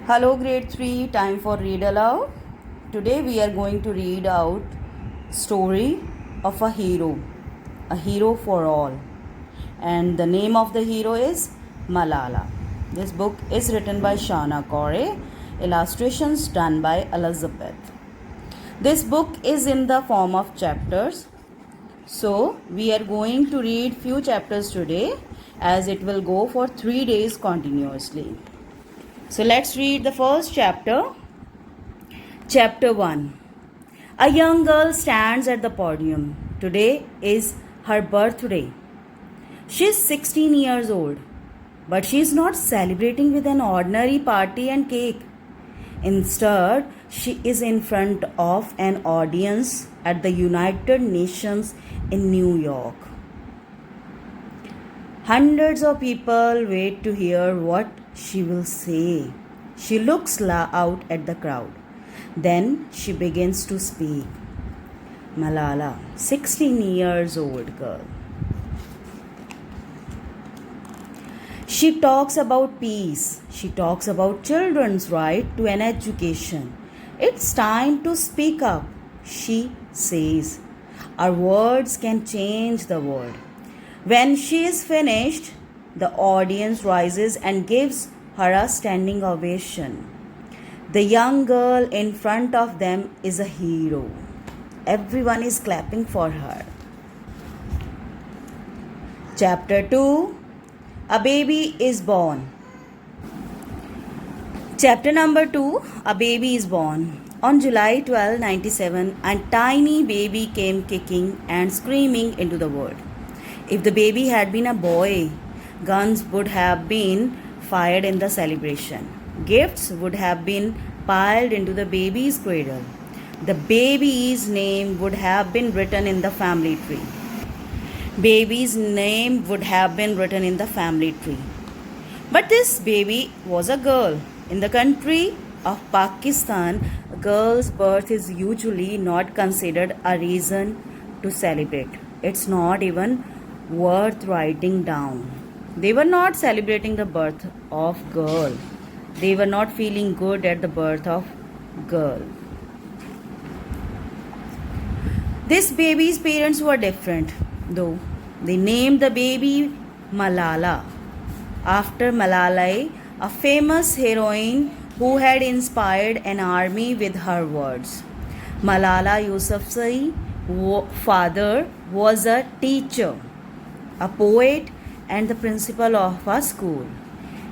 Hello grade 3, time for read aloud. Today we are going to read out story of a hero for all. And the name of the hero is Malala. This book is written by Shana Corey, illustrations done by Elizabeth. This book is in the form of chapters. So we are going to read few chapters today as it will go for 3 days continuously. So let's read the first chapter. Chapter 1. A young girl stands at the podium. Today is her birthday. She is 16 years old, but she is not celebrating with an ordinary party and cake. Instead, she is in front of an audience at the United Nations in New York. Hundreds of people wait to hear what she will say. She looks out at the crowd. Then she begins to speak. Malala, 16 years old girl. She talks about peace. She talks about children's right to an education. It's time to speak up, she says. Our words can change the world. When she is finished, the audience rises and gives her a standing ovation. The young girl in front of them is a hero. Everyone is clapping for her. Chapter 2. A baby is born. Chapter number 2. A baby is born. On July 12, 1997, a tiny baby came kicking and screaming into the world. If the baby had been a boy, guns would have been fired in the celebration. Gifts would have been piled into the baby's cradle. The baby's name would have been written in the family tree. Baby's name would have been written in the family tree. But this baby was a girl. In the country of Pakistan, a girl's birth is usually not considered a reason to celebrate. It's not even worth writing down. They were not celebrating the birth of girl. They were not feeling good at the birth of girl. This baby's parents were different, though. They named the baby Malala after Malalai, a famous heroine who had inspired an army with her words. Malala Yousafzai's father was a teacher, a poet, and the principal of a school.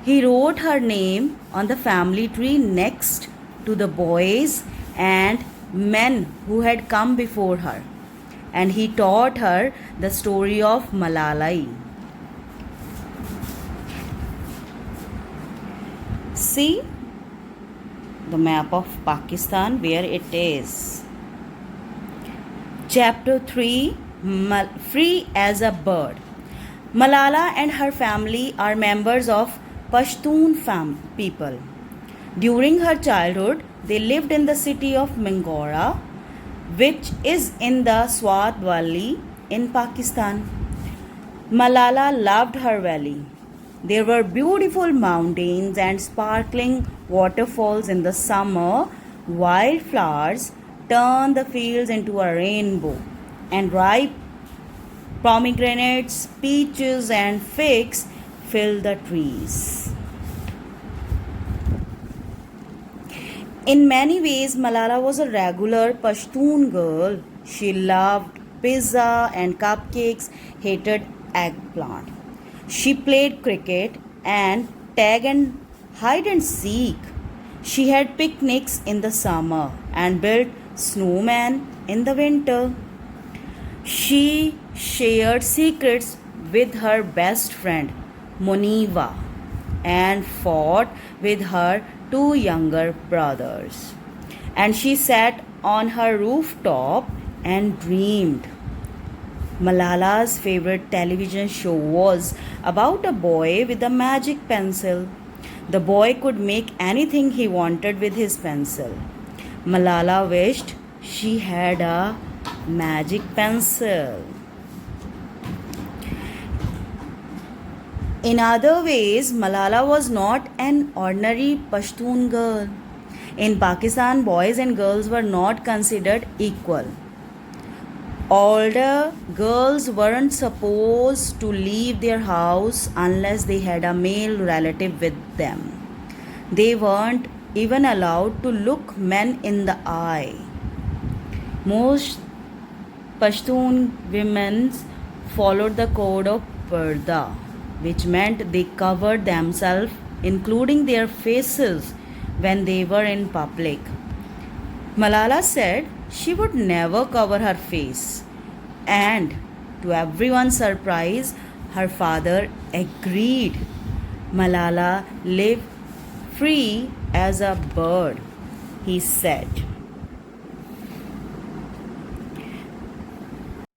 He wrote her name on the family tree next to the boys and men who had come before her, and he taught her the story of Malalai. See the map of Pakistan where it is. Chapter 3. Free as a bird. Malala and her family are members of Pashtun people. During her childhood, they lived in the city of Mingora, which is in the Swat Valley in Pakistan. Malala loved her valley. There were beautiful mountains and sparkling waterfalls in the summer. Wildflowers turned the fields into a rainbow, and ripe pomegranates, peaches, and figs filled the trees. In many ways, Malala was a regular Pashtun girl. She loved pizza and cupcakes, hated eggplant. She played cricket and tag and hide and seek. She had picnics in the summer and built snowmen in the winter. She shared secrets with her best friend Moniva and fought with her two younger brothers. And she sat on her rooftop and dreamed. Malala's favorite television show was about a boy with a magic pencil. The boy could make anything he wanted with his pencil. Malala wished she had a magic pencil. In other ways, Malala was not an ordinary Pashtun girl. In Pakistan, boys and girls were not considered equal. Older girls weren't supposed to leave their house unless they had a male relative with them. They weren't even allowed to look men in the eye. Most Pashtun women followed the code of Parda, which meant they covered themselves, including their faces, when they were in public. Malala said she would never cover her face, and to everyone's surprise, her father agreed. Malala lived free as a bird, he said.